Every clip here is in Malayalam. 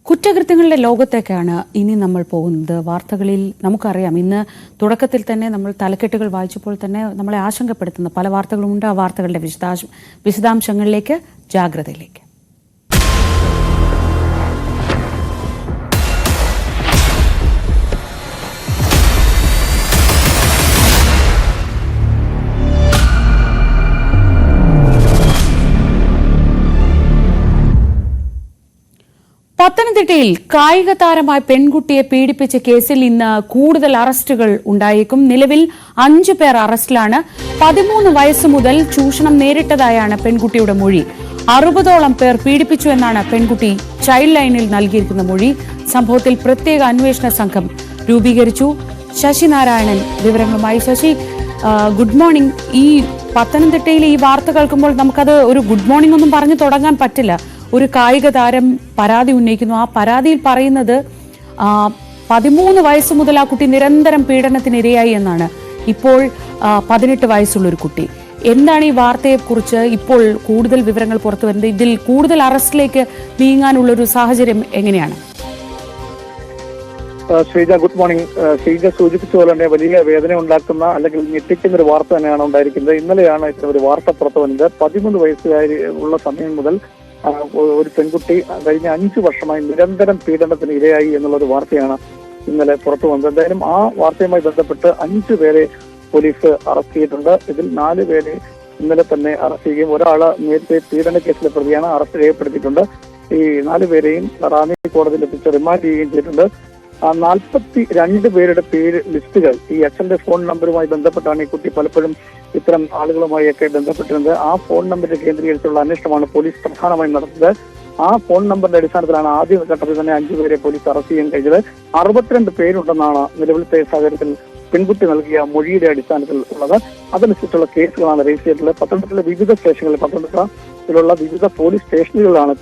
കുറ്റകൃത്യങ്ങളുടെ ലോകത്തേക്കാണ് ഇനി നമ്മൾ പോകുന്നത്. വാർത്തകളിൽ നമുക്കറിയാം, ഇന്ന് തുടക്കത്തിൽ തന്നെ നമ്മൾ തലക്കെട്ടുകൾ വായിച്ചപ്പോൾ തന്നെ നമ്മളെ ആശങ്കപ്പെടുത്തുന്ന പല വാർത്തകളുമുണ്ട്. ആ വാർത്തകളുടെ വിശദാംശങ്ങളിലേക്ക്, ജാഗ്രതയിലേക്ക്. പത്തനംതിട്ടയിൽ കായിക താരമായ പെൺകുട്ടിയെ പീഡിപ്പിച്ച കേസിൽ ഇന്ന് കൂടുതൽ അറസ്റ്റുകൾ ഉണ്ടായേക്കും. നിലവിൽ 5 പേർ അറസ്റ്റിലാണ്. 13 വയസ്സ് മുതൽ ചൂഷണം നേരിട്ടതായാണ് പെൺകുട്ടിയുടെ മൊഴി. 60ഓളം പേർ പീഡിപ്പിച്ചു എന്നാണ് പെൺകുട്ടി ചൈൽഡ് ലൈനിൽ നൽകിയിരിക്കുന്ന മൊഴി. സംഭവത്തിൽ പ്രത്യേക അന്വേഷണ സംഘം രൂപീകരിച്ചു. ശശി നാരായണൻ വിവരങ്ങളുമായി. Sasi, good morning. ഈ പത്തനംതിട്ടയിലെ ഈ വാർത്ത കേൾക്കുമ്പോൾ നമുക്കത് ഒരു ഗുഡ് മോർണിംഗ് ഒന്നും പറഞ്ഞു തുടങ്ങാൻ പറ്റില്ല. ഒരു കായിക താരം പരാതി ഉന്നയിക്കുന്നു. ആ പരാതിയിൽ പറയുന്നത് 13 വയസ്സ് മുതൽ ആ കുട്ടി നിരന്തരം പീഡനത്തിനിരയായി എന്നാണ്. ഇപ്പോൾ 18 വയസ്സുള്ള ഒരു കുട്ടി. എന്താണ് ഈ വാർത്തയെക്കുറിച്ച് ഇപ്പോൾ കൂടുതൽ വിവരങ്ങൾ പുറത്തു വരുന്നത്? ഇതിൽ കൂടുതൽ അറസ്റ്റിലേക്ക് നീങ്ങാനുള്ളൊരു സാഹചര്യം എങ്ങനെയാണ്? Sreeja, good morning. ശ്രീജ സൂചിപ്പിച്ച പോലെ തന്നെ വലിയ വേദന ഉണ്ടാക്കുന്ന അല്ലെങ്കിൽ ഞെട്ടിക്കുന്ന ഒരു വാർത്ത തന്നെയാണ് ഉണ്ടായിരിക്കുന്നത്. ഇന്നലെയാണ് ഒരു വാർത്ത പുറത്തു വന്നത്. 13 വയസ്സുകാരി ഉള്ള സമയം മുതൽ ഒരു പെൺകുട്ടി കഴിഞ്ഞ 5 വർഷമായി നിരന്തരം പീഡനത്തിന് ഇരയായി എന്നുള്ളൊരു വാർത്തയാണ് ഇന്നലെ പുറത്തു വന്നത്. എന്തായാലും ആ വാർത്തയുമായി ബന്ധപ്പെട്ട് 5 പേരെ പോലീസ് അറസ്റ്റ് ചെയ്തിട്ടുണ്ട്. ഇതിൽ 4 പേരെ ഇന്നലെ തന്നെ അറസ്റ്റ് ചെയ്യുകയും ഒരാള് നേരത്തെ പീഡന കേസിലെ പ്രതിയാണ്, അറസ്റ്റ് ചെയ്യപ്പെടുത്തിയിട്ടുണ്ട്. ഈ 4 പേരെയും റാന്നി കോടതിയിൽ എത്തിച്ച് റിമാൻഡ് ചെയ്യുകയും ചെയ്തിട്ടുണ്ട്. 42 പേരുടെ പേര് ലിസ്റ്റുകൾ ഈ അച്ഛന്റെ ഫോൺ നമ്പറുമായി ബന്ധപ്പെട്ടാണ് ഈ കുട്ടി പലപ്പോഴും ഇത്തരം ആളുകളുമായൊക്കെ ബന്ധപ്പെട്ടിരുന്നത്. ആ ഫോൺ നമ്പർ കേന്ദ്രീകരിച്ചുള്ള അന്വേഷണമാണ് പോലീസ് പ്രധാനമായും നടത്തുന്നത്. ആ ഫോൺ നമ്പറിന്റെ അടിസ്ഥാനത്തിലാണ് ആദ്യ ഘട്ടത്തിൽ തന്നെ 5 പേരെ പോലീസ് അറസ്റ്റ് ചെയ്യാൻ കഴിഞ്ഞത്. 62 പേരുണ്ടെന്നാണ് നിലവിലത്തെ സാഹചര്യത്തിൽ പെൺകുട്ടി നൽകിയ മൊഴിയുടെ അടിസ്ഥാനത്തിൽ ഉള്ളത്. അതനുസരിച്ചുള്ള കേസുകളാണ് രജിസ്റ്റർ ചെയ്തിട്ടുള്ളത്. പത്തനംതിട്ടയിലെ വിവിധ സ്റ്റേഷനുകളിൽ, പത്തനംതിട്ടയിലുള്ള വിവിധ പോലീസ് സ്റ്റേഷനുകളിലാണ്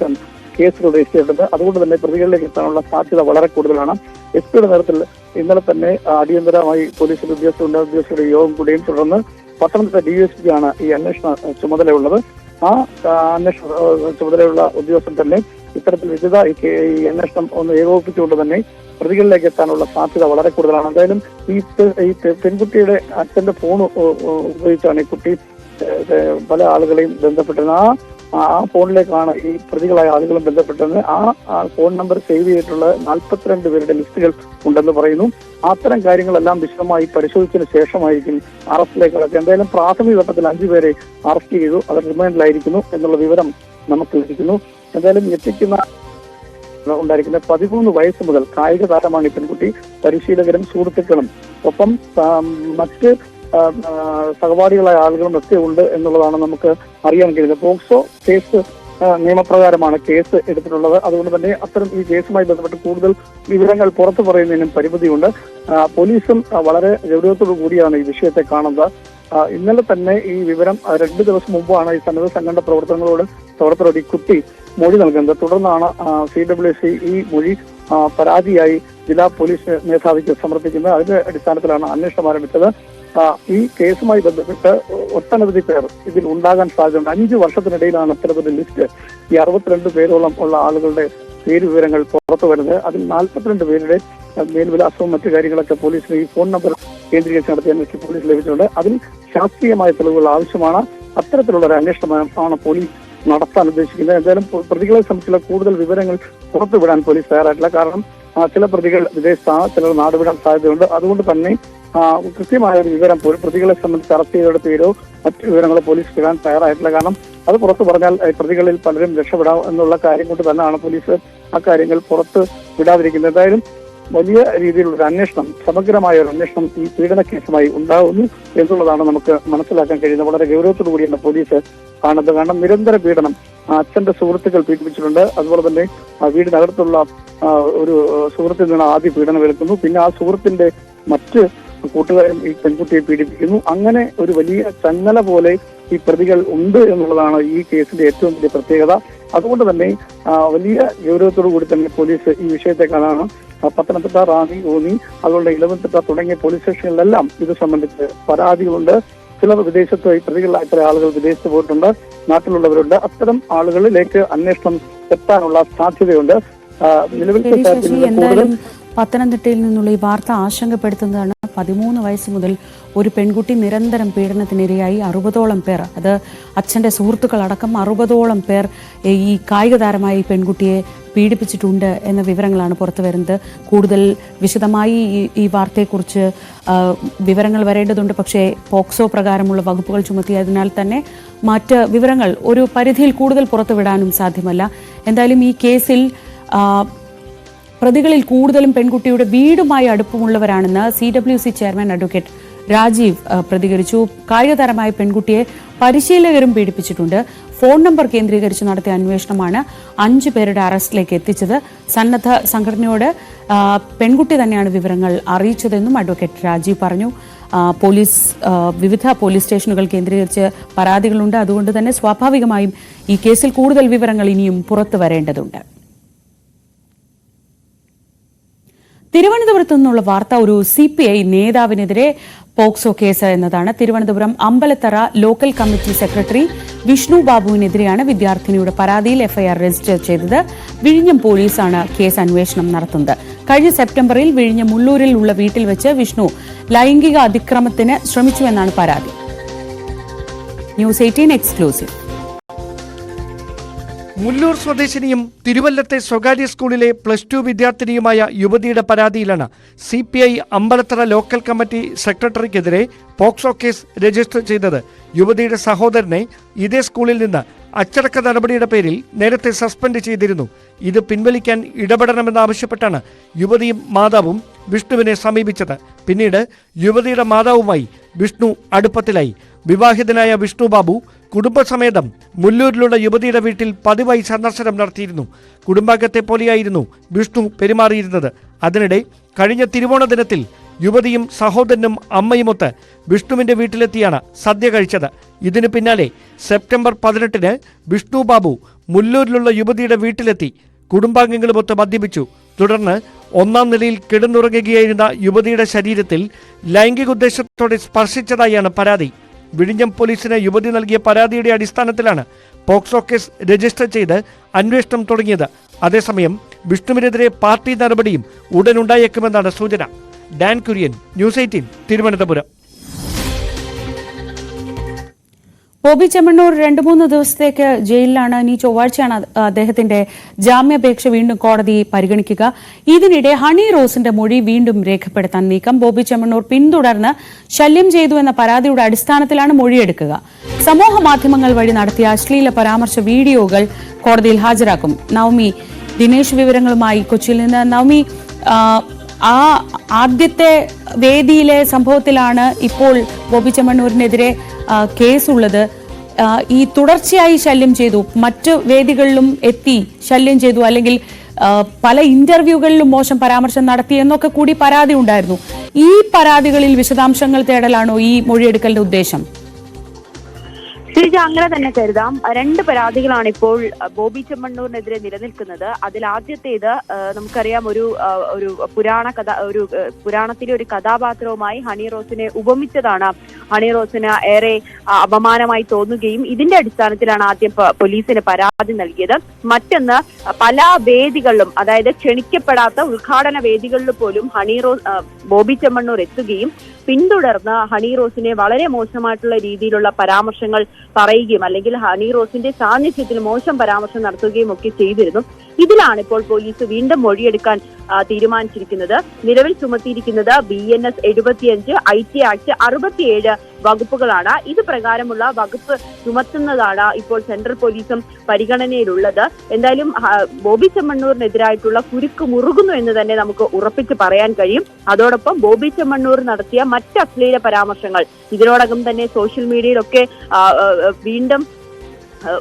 കേസുകൾ രജിസ്റ്റർ ചെയ്തിട്ടുണ്ട്. അതുകൊണ്ട് തന്നെ പ്രതികളിലേക്ക് എത്താനുള്ള സാധ്യത വളരെ കൂടുതലാണ്. എസ് പിയുടെ നേതൃത്വത്തിൽ ഇന്നലെ തന്നെ അടിയന്തരമായി പോലീസിലെ ഉദ്യോഗസ്ഥരുടെ യോഗം കൂടിയും തുടർന്ന് പത്തനംതിട്ട DSP ആണ് ഈ അന്വേഷണ ചുമതലയുള്ളത്. ആ അന്വേഷണ ചുമതലയുള്ള ഉദ്യോഗസ്ഥൻ തന്നെ ഇത്തരത്തിൽ വിവിധ ഈ അന്വേഷണം ഒന്ന് ഏകോപിപ്പിച്ചുകൊണ്ട് തന്നെ പ്രതികളിലേക്ക് എത്താനുള്ള സാധ്യത വളരെ കൂടുതലാണ്. എന്തായാലും ഈ പെൺകുട്ടിയുടെ അച്ഛന്റെ ഫോൺ ഉപയോഗിച്ചാണ് ഈ കുട്ടി പല ആളുകളെയും ബന്ധപ്പെട്ടിരുന്നത്. ആ ഫോണിലേക്കാണ് ഈ പ്രതികളായ ആളുകളും ബന്ധപ്പെട്ടത്. ആ ഫോൺ നമ്പർ സേവ് ചെയ്തിട്ടുള്ള 42 പേരുടെ ലിസ്റ്റുകൾ ഉണ്ടെന്ന് പറയുന്നു. അത്തരം കാര്യങ്ങളെല്ലാം വിശദമായി പരിശോധിച്ചതിന് ശേഷമായിരിക്കും അറസ്റ്റിലേക്ക് കടക്കുക. എന്തായാലും പ്രാഥമിക ഘട്ടത്തിൽ 5 പേരെ അറസ്റ്റ് ചെയ്തു. അവർ റിമാൻഡിലായിരിക്കുന്നു എന്നുള്ള വിവരം നമുക്ക് ലഭിക്കുന്നു. എന്തായാലും ഉണ്ടായിരിക്കുന്ന 13 വയസ്സ് മുതൽ കായിക താരമാണ് ഈ പെൺകുട്ടി. പരിശീലകരും സുഹൃത്തുക്കളും ഒപ്പം മറ്റ് സഹപാഠികളായ ആളുകളും ഒക്കെ ഉണ്ട് എന്നുള്ളതാണ് നമുക്ക് അറിയാൻ കഴിയുന്നത്. പോക്സോ കേസ് നിയമപ്രകാരമാണ് കേസ് എടുത്തിട്ടുള്ളത്. അതുകൊണ്ട് തന്നെ അത്തരം ഈ കേസുമായി ബന്ധപ്പെട്ട് കൂടുതൽ വിവരങ്ങൾ പുറത്തു പറയുന്നതിനും പരിമിതിയുണ്ട്. പോലീസും വളരെ ഗൗരവത്തോടു കൂടിയാണ് ഈ വിഷയത്തെ കാണുന്നത്. ഇന്നലെ തന്നെ ഈ വിവരം 2 ദിവസം മുമ്പാണ് ഈ സന്നദ്ധ സംഘടന പ്രവർത്തകരോട് ഈ കുട്ടി മൊഴി നൽകുന്നത്. തുടർന്നാണ് CWC ഈ മൊഴി പരാതിയായി ജില്ലാ പോലീസ് മേധാവിക്ക് സമർപ്പിക്കുന്നത്. അതിന്റെ അടിസ്ഥാനത്തിലാണ് അന്വേഷണം ആരംഭിച്ചത്. ഈ കേസുമായി ബന്ധപ്പെട്ട് ഒട്ടനവധി പേർ ഇതിൽ ഉണ്ടാകാൻ സാധ്യതയുണ്ട്. 5 വർഷത്തിനിടയിലാണ് ഇത്തരത്തിലുള്ള ലിസ്റ്റ് ഈ 62 പേരോളം ഉള്ള ആളുകളുടെ പേര് വിവരങ്ങൾ പുറത്തു വരുന്നത്. അതിൽ 42 പേരുടെ മേൽവിലാസവും മറ്റു കാര്യങ്ങളൊക്കെ പോലീസിന് ഈ ഫോൺ നമ്പർ കേന്ദ്രീകരിച്ച് നടത്തിയ അന്വേഷണം പോലീസ് ലഭിച്ചിട്ടുണ്ട്. അതിൽ ശാസ്ത്രീയമായ തെളിവുകൾ ആവശ്യമാണ്. അത്തരത്തിലുള്ള ഒരു അന്വേഷണമാണ് പോലീസ് നടത്താൻ ഉദ്ദേശിക്കുന്നത്. എന്തായാലും പ്രതികളെ സംബന്ധിച്ചുള്ള കൂടുതൽ വിവരങ്ങൾ പുറത്തുവിടാൻ പോലീസ് തയ്യാറായിട്ടില്ല. കാരണം ചില പ്രതികൾ വിദേശത്താണ്, ചിലർ നാടുവിടാൻ സാധ്യതയുണ്ട്. അതുകൊണ്ട് തന്നെ കൃത്യമായ ഒരു വിവരം പ്രതികളെ സംബന്ധിച്ച് അറസ്റ്റ് ചെയ്തവരുടെ പേരോ മറ്റു വിവരങ്ങളോ പോലീസ് വിടാൻ തയ്യാറായിട്ടില്ല. കാരണം അത് പുറത്തു പറഞ്ഞാൽ പ്രതികളിൽ പലരും രക്ഷപ്പെടാം എന്നുള്ള കാര്യം കൊണ്ട് തന്നെയാണ് പോലീസ് ആ കാര്യങ്ങൾ പുറത്ത് വിടാതിരിക്കുന്നത്. എന്തായാലും വലിയ രീതിയിലുള്ള ഒരു അന്വേഷണം, സമഗ്രമായ ഒരു അന്വേഷണം ഈ പീഡന കേസുമായി ഉണ്ടാകുന്നു എന്നുള്ളതാണ് നമുക്ക് മനസ്സിലാക്കാൻ കഴിയുന്നത്. വളരെ ഗൗരവത്തോടു കൂടിയാണ് പോലീസ് കാണുന്നത്. കാരണം നിരന്തര പീഡനം അച്ഛന്റെ സുഹൃത്തുക്കൾ പീഡിപ്പിച്ചിട്ടുണ്ട്. അതുപോലെ തന്നെ വീടിനകത്തുള്ള ഒരു സുഹൃത്തിൽ നിന്ന് ആദ്യ പീഡനം എടുക്കുന്നു. പിന്നെ ആ സുഹൃത്തിന്റെ മറ്റ് കൂട്ടുകാരും ഈ പെൺകുട്ടിയെ പീഡിപ്പിക്കുന്നു. അങ്ങനെ ഒരു വലിയ ചങ്ങല പോലെ ഈ പ്രതികൾ ഉണ്ട് എന്നുള്ളതാണ് ഈ കേസിന്റെ ഏറ്റവും വലിയ പ്രത്യേകത. അതുകൊണ്ട് തന്നെ വലിയ ഗൗരവത്തോടു കൂടി തന്നെ പോലീസ് ഈ വിഷയത്തെ കാണാണ്. പത്തനംതിട്ട, റാന്നി, കോന്നി, അതുപോലെ ഇലവന്തിട്ട തുടങ്ങിയ പോലീസ് സ്റ്റേഷനിലെല്ലാം ഇത് സംബന്ധിച്ച് പരാതികളുണ്ട്. ചിലർ വിദേശത്ത്, ഈ പ്രതികളായ ചില ആളുകൾ വിദേശത്ത് പോയിട്ടുണ്ട്, നാട്ടിലുള്ളവരുണ്ട്. അത്തരം ആളുകളിലേക്ക് അന്വേഷണം എത്താനുള്ള സാധ്യതയുണ്ട്. നിലവിലത്തെ ശശി, എന്തായാലും പത്തനംതിട്ടയിൽ നിന്നുള്ള ഈ വാർത്ത ആശങ്കപ്പെടുത്തുന്നതാണ്. 13 വയസ്സ് മുതൽ ഒരു പെൺകുട്ടി നിരന്തരം പീഡനത്തിനിരയായി 60ഓളം പേർ, അത് അച്ഛന്റെ സുഹൃത്തുക്കളടക്കം 60ഓളം പേർ ഈ കായിക താരമായ ഈ പെൺകുട്ടിയെ പീഡിപ്പിച്ചിട്ടുണ്ട് എന്ന വിവരങ്ങളാണ് പുറത്തു വരുന്നത്. കൂടുതൽ വിശദമായി ഈ വാർത്തയെക്കുറിച്ച് വിവരങ്ങൾ വരേണ്ടതുണ്ട്. പക്ഷേ പോക്സോ പ്രകാരമുള്ള വകുപ്പുകൾ ചുമത്തിയതിനാൽ തന്നെ മറ്റ് വിവരങ്ങൾ ഒരു പരിധിയിൽ കൂടുതൽ പുറത്തുവിടാനും സാധ്യമല്ല. എന്തായാലും ഈ കേസിൽ പ്രതികളിൽ കൂടുതലും പെൺകുട്ടിയുടെ വീടുമായി അടുപ്പമുള്ളവരാണെന്ന് CWC ചെയർമാൻ അഡ്വക്കേറ്റ് രാജീവ് പ്രതികരിച്ചു. കായികതാരമായ പെൺകുട്ടിയെ പരിശീലകരും പീഡിപ്പിച്ചിട്ടുണ്ട്. ഫോൺ നമ്പർ കേന്ദ്രീകരിച്ച് നടത്തിയ അന്വേഷണമാണ് 5 പേരുടെ അറസ്റ്റിലേക്ക് എത്തിച്ചത്. സന്നദ്ധ സംഘടനയോട് പെൺകുട്ടി തന്നെയാണ് വിവരങ്ങൾ അറിയിച്ചതെന്നും അഡ്വക്കേറ്റ് രാജീവ് പറഞ്ഞു. വിവിധ പോലീസ് സ്റ്റേഷനുകൾ കേന്ദ്രീകരിച്ച് പരാതികളുണ്ട്. അതുകൊണ്ട് തന്നെ സ്വാഭാവികമായും ഈ കേസിൽ കൂടുതൽ വിവരങ്ങൾ ഇനിയും പുറത്തു വരേണ്ടതുണ്ട്. തിരുവനന്തപുരത്തു നിന്നുള്ള വാർത്ത ഒരു CPI നേതാവിനെതിരെ പോക്സോ കേസ് എന്നതാണ്. Thiruvananthapuram Ambalathara local committee secretary Vishnu ബാബുവിനെതിരെയാണ് വിദ്യാർത്ഥിനിയുടെ പരാതിയിൽ FIR രജിസ്റ്റർ ചെയ്തത്. വിഴിഞ്ഞം പോലീസാണ് കേസ് അന്വേഷണം നടത്തുന്നത്. കഴിഞ്ഞ സെപ്റ്റംബറിൽ വിഴിഞ്ഞം മുള്ളൂരിൽ ഉള്ള വീട്ടിൽ വെച്ച് വിഷ്ണു ലൈംഗിക അതിക്രമത്തിന് ശ്രമിച്ചുവെന്നാണ് പരാതി. News 18 exclusive. മുല്ലൂർ സ്വദേശിനിയും തിരുവല്ലത്തെ സ്വകാര്യ സ്കൂളിലെ +2 വിദ്യാർത്ഥിനിയുമായ യുവതിയുടെ പരാതിയിലാണ് CPI അമ്പലത്തറ ലോക്കൽ കമ്മിറ്റി സെക്രട്ടറിക്കെതിരെ പോക്സോ കേസ് രജിസ്റ്റർ ചെയ്തത്. യുവതിയുടെ സഹോദരനെ ഇതേ സ്കൂളിൽ നിന്ന് അച്ചടക്ക നടപടിയുടെ പേരിൽ നേരത്തെ സസ്പെൻഡ് ചെയ്തിരുന്നു. ഇത് പിൻവലിക്കാൻ ഇടപെടണമെന്നാവശ്യപ്പെട്ടാണ് യുവതിയും മാതാവും വിഷ്ണുവിനെ സമീപിച്ചത്. പിന്നീട് യുവതിയുടെ മാതാവുമായി വിഷ്ണു അടുപ്പത്തിലായി. വിവാഹിതനായ വിഷ്ണു ബാബു കുടുംബസമേതം മുല്ലൂരിലുള്ള യുവതിയുടെ വീട്ടിൽ പതിവായി സന്ദർശനം നടത്തിയിരുന്നു. കുടുംബാംഗത്തെ പോലെയായിരുന്നു വിഷ്ണു പെരുമാറിയിരുന്നത്. അതിനിടെ കഴിഞ്ഞ തിരുവോണ ദിനത്തിൽ യുവതിയും സഹോദരനും അമ്മയുമൊത്ത് വിഷ്ണുവിന്റെ വീട്ടിലെത്തിയാണ് സദ്യ കഴിച്ചത്. ഇതിനു പിന്നാലെ സെപ്റ്റംബർ 18-ന് വിഷ്ണു ബാബു മുല്ലൂരിലുള്ള യുവതിയുടെ വീട്ടിലെത്തി കുടുംബാംഗങ്ങളുമൊത്ത് മദ്യപിച്ചു. തുടർന്ന് 1-ാം നിലയിൽ കിടന്നുറങ്ങുകയായിരുന്ന യുവതിയുടെ ശരീരത്തിൽ ലൈംഗിക ഉദ്ദേശത്തോടെ സ്പർശിച്ചതായാണ് പരാതി. വിഴിഞ്ഞം പോലീസിന് യുവതി നൽകിയ പരാതിയുടെ അടിസ്ഥാനത്തിലാണ് പോക്സോ കേസ് രജിസ്റ്റർ ചെയ്ത് അന്വേഷണം തുടങ്ങിയത്. അതേസമയം വിഷ്ണുവിനെതിരെ പാർട്ടി നടപടിയും ഉടനുണ്ടായേക്കുമെന്നാണ് സൂചന. ഡാൻ കുര്യൻ, ന്യൂസ് 18 തിരുവനന്തപുരം. ബോബി ചെമ്മണ്ണൂർ 2-3 ദിവസത്തേക്ക് ജയിലിലാണ്. ഇനി ചൊവ്വാഴ്ചയാണ് അദ്ദേഹത്തിന്റെ ജാമ്യാപേക്ഷ വീണ്ടും കോടതി പരിഗണിക്കുക. ഇതിനിടെ ഹണി റോസിന്റെ മൊഴി വീണ്ടും രേഖപ്പെടുത്താൻ നീക്കം. ബോബി ചെമ്മണ്ണൂർ പിന്തുടർന്ന് ശല്യം ചെയ്തു എന്ന പരാതിയുടെ അടിസ്ഥാനത്തിലാണ് മൊഴിയെടുക്കുക. സമൂഹ മാധ്യമങ്ങൾ വഴി നടത്തിയ അശ്ലീല പരാമർശ വീഡിയോകൾ കോടതിയിൽ ഹാജരാക്കും. നവമി ദിനേശ് വിവരങ്ങളുമായി കൊച്ചിയിൽ നിന്ന്. നവമി, ആദ്യത്തെ വേദിയിലെ സംഭവത്തിലാണ് ഇപ്പോൾ ബോബി ചെമ്മണ്ണൂരിനെതിരെ കേസുള്ളത്. ഈ തുടർച്ചയായി ശല്യം ചെയ്തു, മറ്റു വേദികളിലും എത്തി ശല്യം ചെയ്തു, അല്ലെങ്കിൽ പല ഇന്റർവ്യൂകളിലും മോശം പരാമർശം നടത്തി എന്നൊക്കെ കൂടി പരാതി ഉണ്ടായിരുന്നു. ഈ പരാതികളിൽ വിശദാംശങ്ങൾ തേടലാണോ ഈ മൊഴിയെടുക്കലിന്റെ ഉദ്ദേശം? ശ്രീജ, അങ്ങനെ തന്നെ കരുതാം. 2 പരാതികളാണ് ഇപ്പോൾ ബോബി ചെമ്മണ്ണൂരിനെതിരെ നിലനിൽക്കുന്നത്. അതിൽ ആദ്യത്തേത് നമുക്കറിയാം, ഒരു പുരാണത്തിലെ ഒരു കഥാപാത്രവുമായി ഹണി റോസിനെ ഉപമിച്ചതാണ് ഹണി റോസിന് ഏറെ അപമാനമായി തോന്നുകയും ഇതിന്റെ അടിസ്ഥാനത്തിലാണ് ആദ്യം പോലീസിന് പരാതി നൽകിയത്. മറ്റൊന്ന്, പല വേദികളിലും, അതായത് ക്ഷണിക്കപ്പെടാത്ത ഉദ്ഘാടന വേദികളിൽ പോലും ബോബി ചെമ്മണ്ണൂർ എത്തുകയും പിന്തുടർന്ന് ഹണി റോസിനെ വളരെ മോശമായിട്ടുള്ള രീതിയിലുള്ള പരാമർശങ്ങൾ പറയുകയും അല്ലെങ്കിൽ ഹണി റോസിന്റെ സാന്നിധ്യത്തിൽ മോശം പരാമർശം നടത്തുകയും ഒക്കെ ചെയ്തിരുന്നു. ഇതിലാണ് ഇപ്പോൾ പോലീസ് വീണ്ടും മൊഴിയെടുക്കാൻ തീരുമാനിച്ചിരിക്കുന്നത്. നിലവിൽ ചുമത്തിയിരിക്കുന്നത് BNS 75, IT ആക്ട് 67 വകുപ്പുകളാണ്. ഇത് പ്രകാരമുള്ള വകുപ്പ് ചുമത്തുന്നതാണ് ഇപ്പോൾ സെൻട്രൽ പോലീസും പരിഗണനയിലുള്ളത്. എന്തായാലും ബോബി ചെമ്മണ്ണൂരിനെതിരായിട്ടുള്ള കുരുക്ക് മുറുകുന്നു എന്ന് തന്നെ നമുക്ക് ഉറപ്പിച്ച് പറയാൻ കഴിയും. അതോടൊപ്പം ബോബി ചെമ്മണ്ണൂർ നടത്തിയ മറ്റ് അശ്ലീല പരാമർശങ്ങൾ ഇതിനോടകം തന്നെ സോഷ്യൽ മീഡിയയിലൊക്കെ വീണ്ടും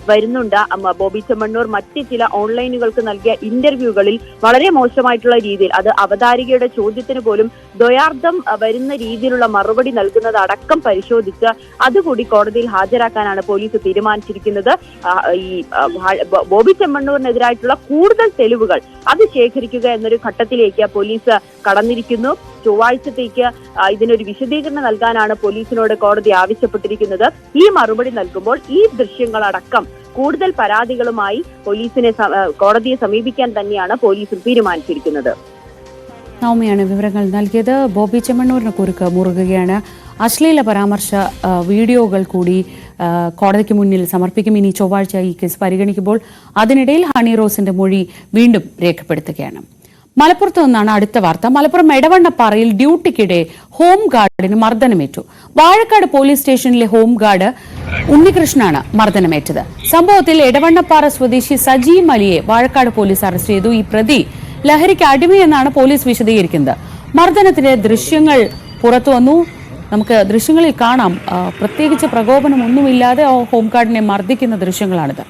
വരുന്നുണ്ട്. ബോബി ചെമ്മണ്ണൂർ മറ്റ് ചില ഓൺലൈനുകൾക്ക് നൽകിയ ഇന്റർവ്യൂകളിൽ വളരെ മോശമായിട്ടുള്ള രീതിയിൽ, അത് അവതാരികയുടെ ചോദ്യത്തിന് പോലും ദ്വയാർത്ഥം വരുന്ന രീതിയിലുള്ള മറുപടി നൽകുന്നത് അടക്കം പരിശോധിച്ച് അതുകൂടി കോടതിയിൽ ഹാജരാക്കാനാണ് പോലീസ് തീരുമാനിച്ചിരിക്കുന്നത്. ഈ ബോബി ചെമ്മണ്ണൂരിനെതിരായിട്ടുള്ള കൂടുതൽ തെളിവുകൾ അത് ശേഖരിക്കുക എന്നൊരു ഘട്ടത്തിലേക്ക് പോലീസ് കടന്നിരിക്കുന്നു. ചൊവ്വാഴ്ചത്തേക്ക് ഇതിനൊരു വിശദീകരണം നൽകാനാണ് പോലീസിനോട് കോടതി ആവശ്യപ്പെട്ടിരിക്കുന്നത്. ഈ മറുപടി നൽകുമ്പോൾ ഈ ദൃശ്യങ്ങളടക്കം കൂടുതൽ പരാതികളുമായി കോടതിയെ സമീപിക്കാൻ തന്നെയാണ് പോലീസും തീരുമാനിച്ചിരിക്കുന്നത്. നവമിയാണ് വിവരങ്ങൾ നൽകിയത്. ബോബി ചെമ്മണ്ണൂരിന് കുറുക്ക് മുറുകുകയാണ്. അശ്ലീല പരാമർശ വീഡിയോകൾ കൂടി കോടതിക്ക് മുന്നിൽ സമർപ്പിക്കും. ഇനി ചൊവ്വാഴ്ച ഈ കേസ് പരിഗണിക്കുമ്പോൾ അതിനിടയിൽ ഹണി റോസിന്റെ മൊഴി വീണ്ടും രേഖപ്പെടുത്തുകയാണ്. മലപ്പുറത്ത് നിന്നാണ് അടുത്ത വാർത്ത. മലപ്പുറം എടവണ്ണപ്പാറയിൽ ഡ്യൂട്ടിക്കിടെ ഹോം ഗാർഡിന് മർദ്ദനമേറ്റു. വാഴക്കാട് പോലീസ് സ്റ്റേഷനിലെ ഹോം ഗാർഡ് ഉണ്ണികൃഷ്ണനാണ് മർദ്ദനമേറ്റത്. സംഭവത്തിൽ എടവണ്ണപ്പാറ സ്വദേശി സജീം അലിയെ വാഴക്കാട് പോലീസ് അറസ്റ്റ് ചെയ്തു. ഈ പ്രതി ലഹരിക്ക് അടിമയെന്നാണ് പോലീസ് വിശദീകരിക്കുന്നത്. മർദ്ദനത്തിന്റെ ദൃശ്യങ്ങൾ പുറത്തു വന്നു. നമുക്ക് ദൃശ്യങ്ങളിൽ കാണാം. പ്രത്യേകിച്ച് പ്രകോപനമൊന്നുമില്ലാതെ ഹോംഗാർഡിനെ മർദ്ദിക്കുന്ന ദൃശ്യങ്ങളാണിത്.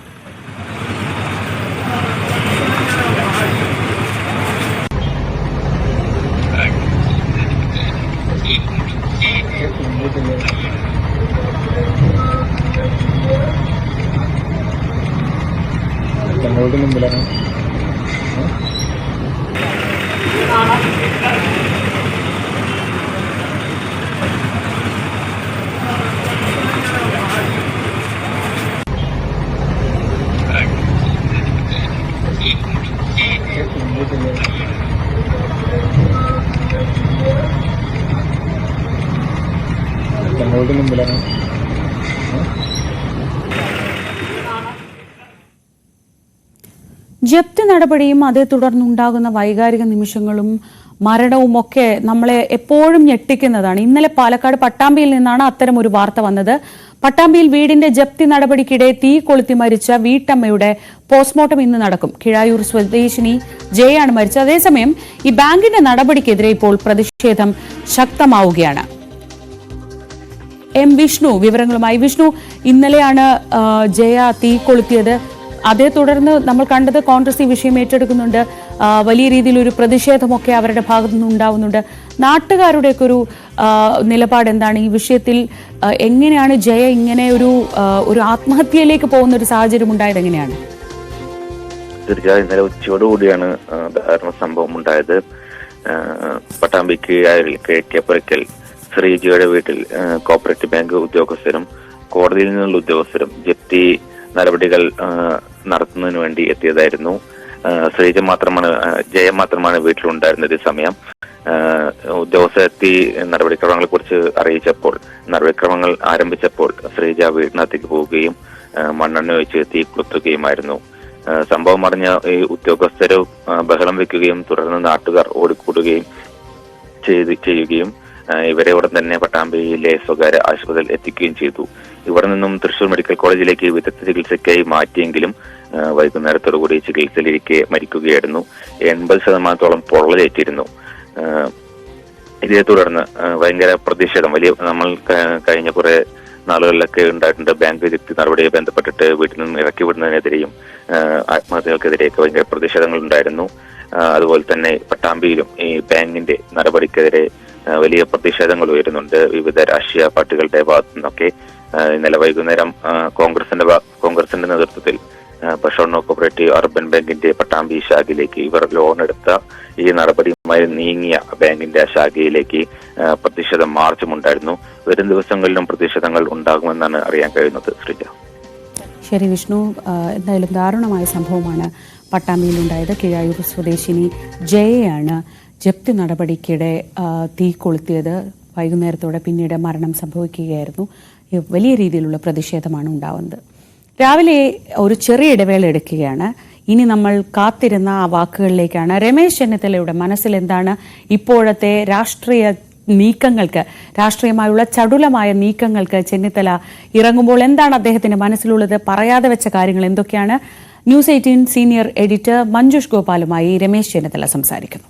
ജപ്തി നടപടിയും അതേ തുടർന്നുണ്ടാകുന്ന വൈകാരിക നിമിഷങ്ങളും മരണവും ഒക്കെ നമ്മളെ എപ്പോഴും ഞെട്ടിക്കുന്നതാണ്. ഇന്നലെ പാലക്കാട് പട്ടാമ്പിയിൽ നിന്നാണ് അത്തരം ഒരു വാർത്ത വന്നത്. പട്ടാമ്പിയിൽ വീടിന്റെ ജപ്തി നടപടിക്കിടെ തീ കൊളുത്തി മരിച്ച വീട്ടമ്മയുടെ പോസ്റ്റ്മോർട്ടം ഇന്ന് നടക്കും. കിഴായൂർ സ്വദേശിനി ജയാണ് മരിച്ചത്. അതേസമയം ഈ ബാങ്കിന്റെ നടപടിക്കെതിരെ ഇപ്പോൾ പ്രതിഷേധം ശക്തമാവുകയാണ്. എം വിഷ്ണു വിവരങ്ങളുമായി. വിഷ്ണു, ഇന്നലെയാണ് ജയ തീ കൊളുത്തിയത്. അതേ തുടർന്ന് നമ്മൾ കണ്ടത് കോൺഗ്രസ് ഈ വിഷയം ഏറ്റെടുക്കുന്നുണ്ട്. വലിയ രീതിയിലൊരു പ്രതിഷേധമൊക്കെ അവരുടെ ഭാഗത്തു നിന്ന് ഉണ്ടാവുന്നുണ്ട്. നാട്ടുകാരുടെയൊക്കെ ഒരു നിലപാട് എന്താണ് ഈ വിഷയത്തിൽ? എങ്ങനെയാണ് ജയ ഇങ്ങനെ ഒരു ആത്മഹത്യയിലേക്ക് പോകുന്ന ഒരു സാഹചര്യം ഉണ്ടായത്? എങ്ങനെയാണ്? തീർച്ചയായും ഇന്നലെ ഉച്ചയോടുകൂടിയാണ് ദാരുണ സംഭവം ഉണ്ടായത്. പട്ടാമ്പിക്ക് കിഴക്കേപ്പുറയ്ക്കൽ ശ്രീജിയുടെ വീട്ടിൽ കോപ്പറേറ്റീവ് ബാങ്ക് ഉദ്യോഗസ്ഥരും കോടതിയിൽ നിന്നുള്ള ഉദ്യോഗസ്ഥരും ജപ്തി നടപടികൾ നടത്തുന്നതിന് വേണ്ടി എത്തിയതായിരുന്നു. ജയ മാത്രമാണ് വീട്ടിലുണ്ടായിരുന്നത്. ഈ സമയം ഉദ്യോഗസ്ഥരെത്തി നടപടിക്രമങ്ങളെ കുറിച്ച് അറിയിച്ചപ്പോൾ, നടപടിക്രമങ്ങൾ ആരംഭിച്ചപ്പോൾ ശ്രീജ വീടിനകത്തേക്ക് പോവുകയും മണ്ണെണ്ണ ഒഴിച്ച് തീ കൊളുത്തുകയുമായിരുന്നു. സംഭവം അറിഞ്ഞ ഈ ഉദ്യോഗസ്ഥര് ബഹളം വെക്കുകയും തുടർന്ന് നാട്ടുകാർ ഓടിക്കൂടുകയും ചെയ്യുകയും ഇവരെ ഉടൻ തന്നെ പട്ടാമ്പിയിലെ സ്വകാര്യ ആശുപത്രിയിൽ എത്തിക്കുകയും ചെയ്തു. ഇവിടെ നിന്നും തൃശൂർ മെഡിക്കൽ കോളേജിലേക്ക് വിദഗ്ധ ചികിത്സയ്ക്കായി മാറ്റിയെങ്കിലും വൈകുന്നേരത്തോടുകൂടി ചികിത്സയിലിരിക്കെ മരിക്കുകയായിരുന്നു. 80% പൊള്ളലേറ്റിരുന്നു. ഇതേ തുടർന്ന് ഭയങ്കര പ്രതിഷേധം നമ്മൾ കഴിഞ്ഞ കുറെ നാളുകളിലൊക്കെ ഉണ്ടായിട്ടുണ്ട്. ബാങ്ക് ജപ്തി നടപടിയെ ബന്ധപ്പെട്ടിട്ട് വീട്ടിൽ നിന്നും ഇറക്കി വിടുന്നതിനെതിരെയും ആത്മഹത്യകൾക്കെതിരെയൊക്കെ ഭയങ്കര പ്രതിഷേധങ്ങൾ ഉണ്ടായിരുന്നു. അതുപോലെ തന്നെ പട്ടാമ്പിയിലും ഈ ബാങ്കിന്റെ നടപടിക്കെതിരെ വലിയ പ്രതിഷേധങ്ങൾ ഉയരുന്നുണ്ട് വിവിധ രാഷ്ട്രീയ പാർട്ടികളുടെ ഭാഗത്തു നിന്നൊക്കെ. ഇന്നലെ വൈകുന്നേരം കോൺഗ്രസിന്റെ നേതൃത്വത്തിൽ ബഷോർണോ കോപ്പറേറ്റീവ് അർബൻ ബാങ്കിന്റെ പട്ടാമ്പി ശാഖയിലേക്ക് ഇവർ ലോൺ എടുത്ത ഈ നടപടിയുമായി നീങ്ങിയ ബാങ്കിന്റെ ശാഖയിലേക്ക് പ്രതിഷേധ മാർച്ചും ഉണ്ടായിരുന്നു. വരും ദിവസങ്ങളിലും പ്രതിഷേധങ്ങൾ ഉണ്ടാകുമെന്നാണ് അറിയാൻ കഴിയുന്നത്. ശ്രീജ. ശരി വിഷ്ണു, എന്തായാലും ദാരുണമായ സംഭവമാണ് പട്ടാമ്പിയിലുണ്ടായത്. കിഴായൂർ സ്വദേശിനി ജയയാണ് ജപ്തി നടപടിക്കിടെ തീ കൊളുത്തിയത്. വൈകുന്നേരത്തോടെ പിന്നീട് മരണം സംഭവിക്കുകയായിരുന്നു. വലിയ രീതിയിലുള്ള പ്രതിഷേധമാണ് ഉണ്ടാവുന്നത്. രാവിലെ ഒരു ചെറിയ ഇടവേള എടുക്കുകയാണ്. ഇനി നമ്മൾ കാത്തിരുന്ന ആ വാക്കുകളിലേക്കാണ്. രമേശ് ചെന്നിത്തലയുടെ മനസ്സിൽ എന്താണ് ഇപ്പോഴത്തെ രാഷ്ട്രീയ നീക്കങ്ങൾക്ക്, രാഷ്ട്രീയമായുള്ള ചടുലമായ നീക്കങ്ങൾക്ക് ചെന്നിത്തല ഇറങ്ങുമ്പോൾ എന്താണ് അദ്ദേഹത്തിന്റെ മനസ്സിലുള്ളത്? പറയാതെ വെച്ച കാര്യങ്ങൾ എന്തൊക്കെയാണ്? ന്യൂസ് 18 സീനിയർ എഡിറ്റർ മഞ്ജുഷ് ഗോപാലുമായി രമേശ് ചെന്നിത്തല സംസാരിക്കുന്നു.